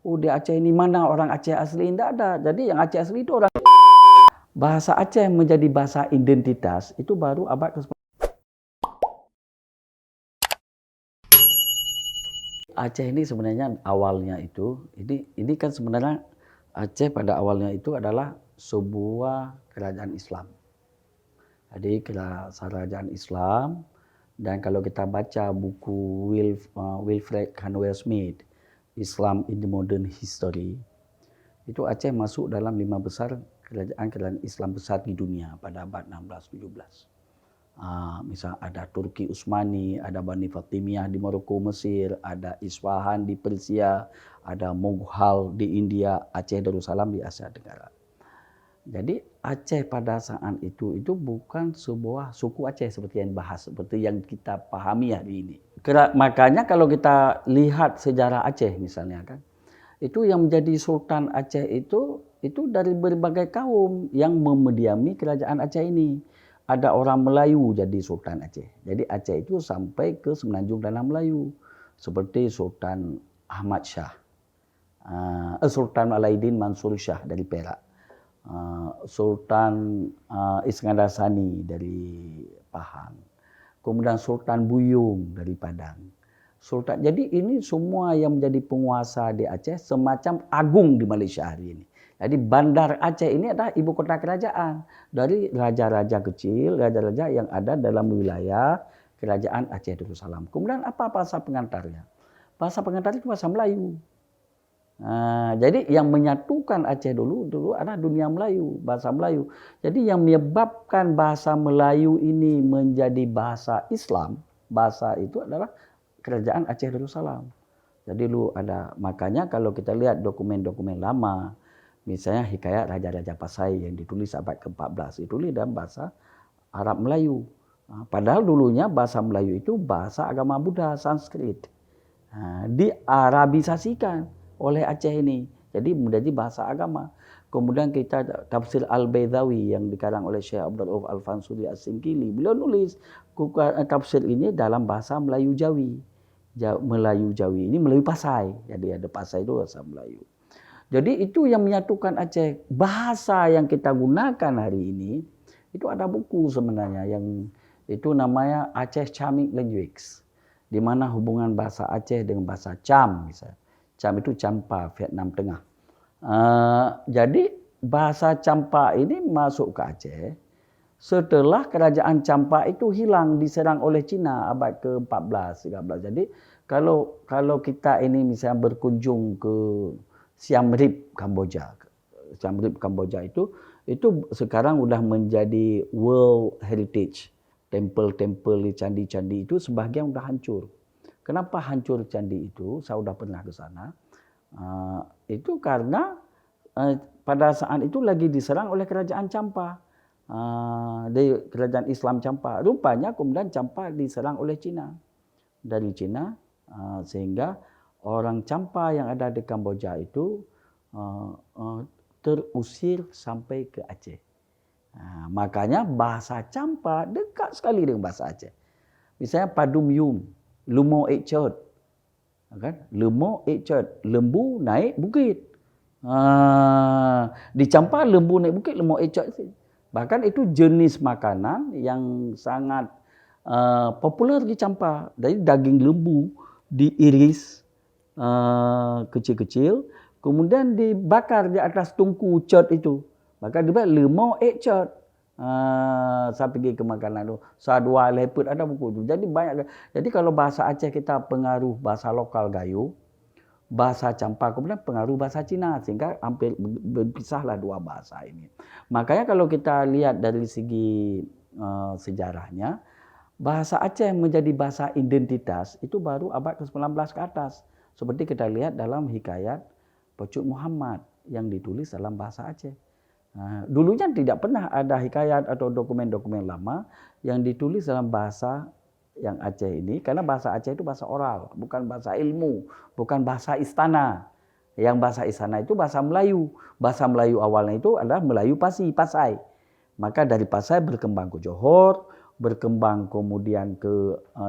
Oh, di Aceh ini mana orang Aceh asli? Tidak ada. Jadi yang Aceh asli itu orang. Bahasa Aceh menjadi bahasa identitas itu baru abad ke-19. Aceh ini sebenarnya awalnya itu, ini kan sebenarnya Aceh pada awalnya itu adalah sebuah kerajaan Islam. Jadi kerajaan Islam, dan kalau kita baca buku Wilfred Cantwell Smith, Islam in the Modern History, itu Aceh masuk dalam 5 besar kerajaan Islam besar di dunia pada abad 16-17. Misal ada Turki Utsmani, ada Bani Fatimiyah di Maroko, Mesir, ada Isfahan di Persia, ada Mughal di India, Aceh Darussalam di Asia Tenggara. Jadi Aceh pada saat itu bukan sebuah suku Aceh seperti yang dibahas, seperti yang kita pahami hari ini. Makanya kalau kita lihat sejarah Aceh misalnya kan, itu yang menjadi Sultan Aceh itu dari berbagai kaum yang memediami kerajaan Aceh ini. Ada orang Melayu jadi Sultan Aceh. Jadi Aceh itu sampai ke Semenanjung Tanah Melayu. Seperti Sultan Ahmad Shah. Sultan Alaidin Mansur Shah dari Perak. Sultan Iskandar Sani dari Pahang. Kemudian Sultan Buyung dari Padang. Jadi ini semua yang menjadi penguasa di Aceh semacam agung di Malaysia hari ini. Jadi Bandar Aceh ini adalah ibu kota kerajaan dari raja-raja kecil, raja-raja yang ada dalam wilayah kerajaan Aceh Darussalam. Kemudian apa bahasa pengantarnya? Bahasa pengantar itu bahasa Melayu. Jadi yang menyatukan Aceh dulu adalah dunia Melayu, bahasa Melayu. Jadi yang menyebabkan bahasa Melayu ini menjadi bahasa Islam, bahasa itu adalah kerajaan Aceh Darussalam. Jadi dulu ada, makanya kalau kita lihat dokumen-dokumen lama, misalnya hikayat Raja-Raja Pasai yang ditulis abad ke-14, ditulis dalam bahasa Arab Melayu. Padahal dulunya bahasa Melayu itu bahasa agama Buddha, Sanskrit. Diarabisasikan oleh Aceh ini. Jadi menjadi bahasa agama. Kemudian kita tafsir Al-Baydawi yang dikarang oleh Syekh Abdul Rauf Al-Fansuri As-Singkili. Beliau nulis tafsir ini dalam bahasa Melayu Jawi. Melayu Jawi ini Melayu Pasai. Jadi ada Pasai itu bahasa Melayu. Jadi itu yang menyatukan Aceh. Bahasa yang kita gunakan hari ini, itu ada buku sebenarnya yang itu namanya Aceh Chamic Language. Di mana hubungan bahasa Aceh dengan bahasa Cham misalnya. Cham itu Champa, Vietnam Tengah. Jadi bahasa Champa ini masuk ke Aceh setelah kerajaan Champa itu hilang, diserang oleh Cina abad ke-14, 13. Jadi kalau kita ini misalnya berkunjung ke Siem Reap, Kamboja. Siem Reap, Kamboja itu sekarang sudah menjadi World Heritage. Tempel-tempel, candi-candi itu sebagian sudah hancur. Kenapa hancur candi itu? Saya sudah pernah ke sana. Itu karena pada saat itu lagi diserang oleh kerajaan Champa. Dari kerajaan Islam Champa. Rupanya kemudian Champa diserang oleh Cina. Dari Cina, sehingga orang Champa yang ada di Kamboja itu terusir sampai ke Aceh. Makanya bahasa Champa dekat sekali dengan bahasa Aceh. Misalnya Padum Yum, Lumo Ekcot. Kan? Lumo Ekcot, lembu naik bukit. Di Champa lembu naik bukit, Lumo Ekcot. Bahkan itu jenis makanan yang sangat popular di Champa. Jadi daging lembu diiris kecil-kecil, kemudian dibakar di atas tungku cot itu. Maka dia bilang lemau ekcot. Saya pergi ke makanan itu. Sadwa, leput, ada buku itu. Jadi banyak. Jadi kalau bahasa Aceh kita pengaruh bahasa lokal Gayo, bahasa Champa kemudian pengaruh bahasa Cina. Sehingga hampir berpisahlah dua bahasa ini. Makanya kalau kita lihat dari segi sejarahnya, bahasa Aceh menjadi bahasa identitas itu baru abad ke-19 ke atas. Seperti kita lihat dalam hikayat Pecut Muhammad yang ditulis dalam bahasa Aceh. Dulunya tidak pernah ada hikayat atau dokumen-dokumen lama yang ditulis dalam bahasa yang Aceh ini, karena bahasa Aceh itu bahasa oral, bukan bahasa ilmu, bukan bahasa istana. Yang bahasa istana itu bahasa Melayu. Bahasa Melayu awalnya itu adalah Melayu Pasai. Maka dari Pasai berkembang ke Johor, berkembang kemudian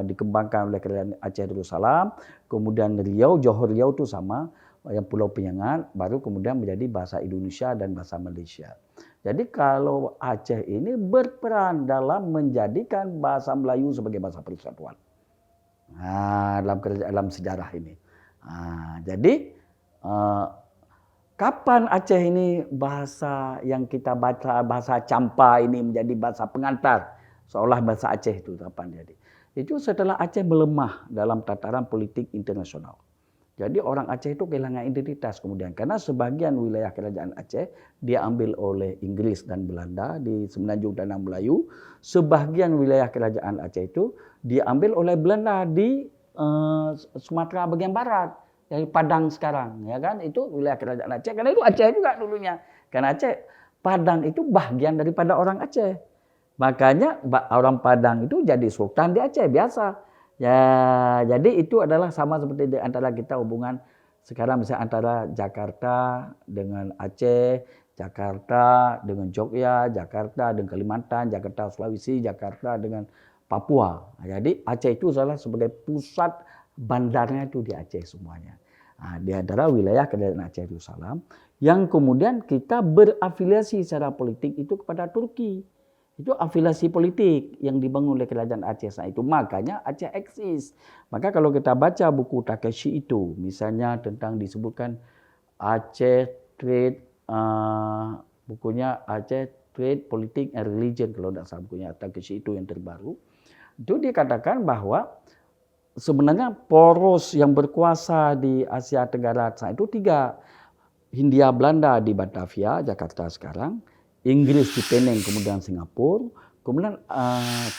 dikembangkan oleh kerajaan Aceh Darussalam, kemudian Riau, Johor Riau itu sama, yang Pulau Penyengat, baru kemudian menjadi bahasa Indonesia dan bahasa Malaysia. Jadi kalau Aceh ini berperan dalam menjadikan bahasa Melayu sebagai bahasa persatuan. Nah, dalam sejarah ini. Nah, jadi kapan Aceh ini bahasa yang kita baca, bahasa Campa ini menjadi bahasa pengantar, seolah bahasa Aceh itu kapan jadi? Itu setelah Aceh melemah dalam tataran politik internasional. Jadi orang Aceh itu kehilangan identitas kemudian karena sebagian wilayah kerajaan Aceh diambil oleh Inggris dan Belanda di Semenanjung Tanah Melayu, sebagian wilayah kerajaan Aceh itu diambil oleh Belanda di Sumatera bagian barat, dari Padang sekarang, ya kan? Itu wilayah kerajaan Aceh karena itu Aceh juga dulunya. Karena Aceh Padang itu bagian daripada orang Aceh. Makanya orang Padang itu jadi sultan di Aceh biasa. Ya, jadi itu adalah sama seperti di antara kita hubungan sekarang misalnya antara Jakarta dengan Aceh, Jakarta dengan Jogja, Jakarta dengan Kalimantan, Jakarta Sulawesi, Jakarta dengan Papua. Jadi Aceh itu adalah sebagai pusat bandarnya itu di Aceh semuanya. Nah, di antara wilayah kerajaan Aceh Darussalam yang kemudian kita berafiliasi secara politik itu kepada Turki. Itu afiliasi politik yang dibangun oleh kerajaan Aceh saat itu. Makanya Aceh eksis. Maka kalau kita baca buku Takeshi itu, misalnya tentang disebutkan Aceh Trade, bukunya Aceh Trade, Politics and Religion, kalau tidak salah bukunya Takeshi itu yang terbaru. Itu dikatakan bahwa sebenarnya poros yang berkuasa di Asia Tenggara saat itu 3. Hindia Belanda di Batavia, Jakarta sekarang. Inggris di Penang, kemudian Singapura, kemudian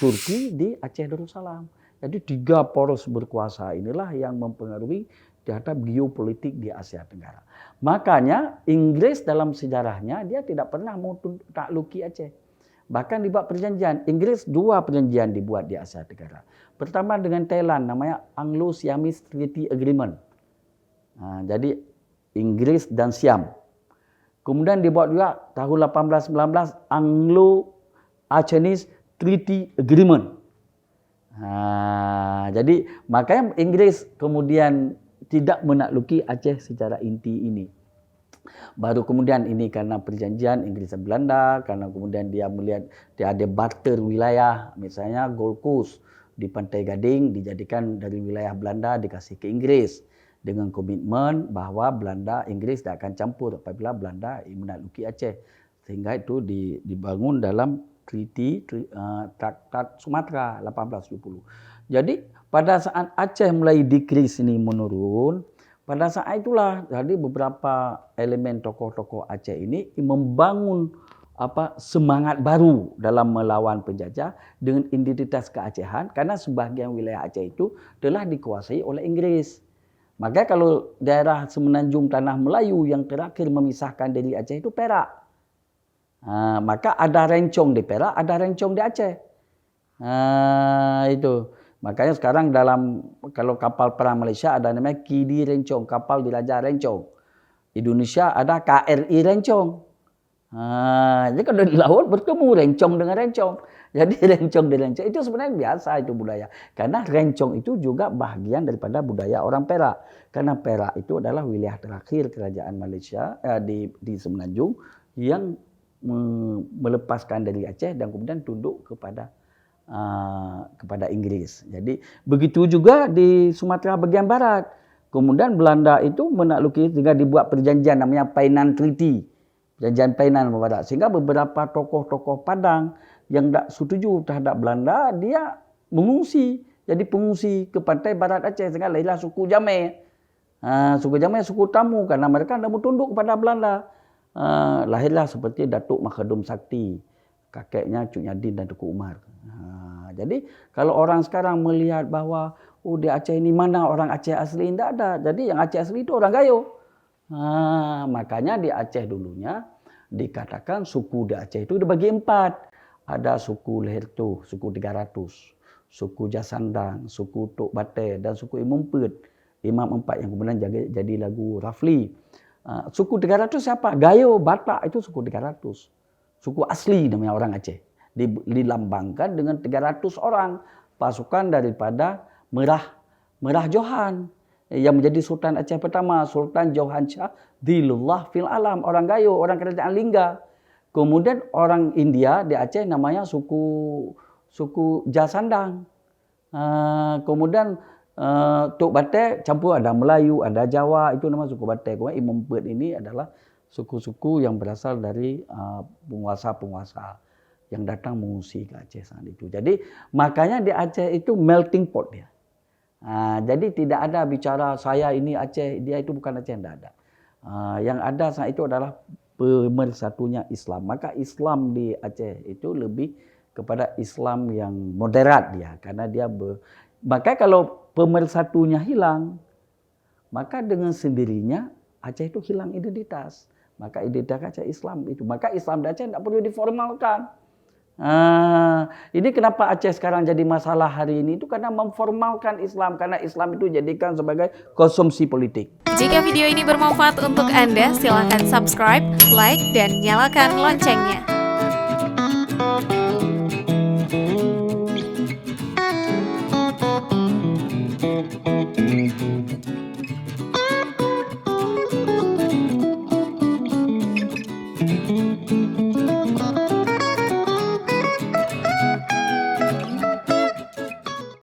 Turki di Aceh Darussalam. Jadi 3 poros berkuasa inilah yang mempengaruhi terhadap geopolitik di Asia Tenggara. Makanya Inggris dalam sejarahnya dia tidak pernah mau takluki Aceh. Bahkan dibuat perjanjian. Inggris 2 perjanjian dibuat di Asia Tenggara. Pertama dengan Thailand namanya Anglo-Siamese Treaty Agreement. Nah, jadi Inggris dan Siam. Kemudian dibuat juga tahun 1819 Anglo-Achenese Treaty Agreement. Jadi makanya Inggris kemudian tidak menakluki Aceh secara inti ini. Baru kemudian ini karena perjanjian Inggris dan Belanda, karena kemudian dia melihat dia ada barter wilayah, misalnya Gold Coast di Pantai Gading dijadikan dari wilayah Belanda dikasih ke Inggris. Dengan komitmen bahwa Belanda, Inggris tidak akan campur apabila Belanda menakluki Aceh. Sehingga itu dibangun dalam Traktat Sumatera 1870. Jadi pada saat Aceh mulai decrease ini menurun, pada saat itulah jadi beberapa elemen tokoh-tokoh Aceh ini membangun semangat baru dalam melawan penjajah dengan identitas keacehan karena sebagian wilayah Aceh itu telah dikuasai oleh Inggris. Maka kalau daerah Semenanjung Tanah Melayu yang terakhir memisahkan dari Aceh itu Perak. Maka ada rencong di Perak, ada rencong di Aceh. Itu. Makanya sekarang kalau kapal perang Malaysia ada namanya KD Rencong, kapal jelajah Rencong. Indonesia ada KRI Rencong. Jadi kalau di laut bertemu rencong dengan rencong. Jadi rencong dengan rencong itu sebenarnya biasa itu budaya. Karena rencong itu juga bagian daripada budaya orang Perak. Karena Perak itu adalah wilayah terakhir kerajaan Malaysia di Semenanjung yang melepaskan dari Aceh dan kemudian tunduk kepada Inggris. Jadi begitu juga di Sumatera bagian barat. Kemudian Belanda itu menakluki sehingga dibuat perjanjian namanya Painan Treaty. Perjanjian Painan Barat. Sehingga beberapa tokoh-tokoh Padang yang tak setuju terhadap Belanda, dia mengungsi. Jadi pengungsi ke pantai barat Aceh. Sehingga lahirlah suku Jameh. Suku Jameh suku tamu karena mereka tidak mau tunduk kepada Belanda. Lahirlah seperti Datuk Makhadum Sakti. Kakeknya Cuk Nyadin dan Tuku Umar. Jadi kalau orang sekarang melihat bahwa di Aceh ini mana orang Aceh asli, tidak ada. Jadi yang Aceh asli itu orang Gayo. Makanya di Aceh dulunya dikatakan suku di Aceh itu dibagi 4. Ada suku Lehertu, suku 300, suku Jasandang, suku Tok Bate dan suku Imam Pet. Imam 4 yang kemudian jadi lagu Rafli. Suku 300 siapa? Gayo, Batak itu suku 300. Suku asli namanya orang Aceh. Dilambangkan dengan 300 orang pasukan daripada Merah Johan. yang menjadi Sultan Aceh pertama, Sultan Johan Shah Dhilullah fil Alam, orang Gayo, orang kerajaan Lingga. Kemudian orang India di Aceh namanya suku Jasandang. Kemudian Tok Batek campur ada Melayu, ada Jawa, itu nama suku Batek. Kemudian Imam Pet ini adalah suku-suku yang berasal dari penguasa-penguasa yang datang mengungsi ke Aceh saat itu. Jadi makanya di Aceh itu melting pot dia. Jadi tidak ada bicara saya ini Aceh, dia itu bukan Aceh, tidak ada. Yang ada saat itu adalah pemersatunya Islam. Maka Islam di Aceh itu lebih kepada Islam yang moderat dia, karena dia maka kalau pemersatunya hilang, maka dengan sendirinya Aceh itu hilang identitas. Maka identitas Aceh Islam itu. Maka Islam di Aceh tidak perlu diformalkan. Ini kenapa Aceh sekarang jadi masalah hari ini itu karena memformalkan Islam, karena Islam itu dijadikan sebagai konsumsi politik. Jika video ini bermanfaat untuk Anda, silakan subscribe, like, dan nyalakan loncengnya.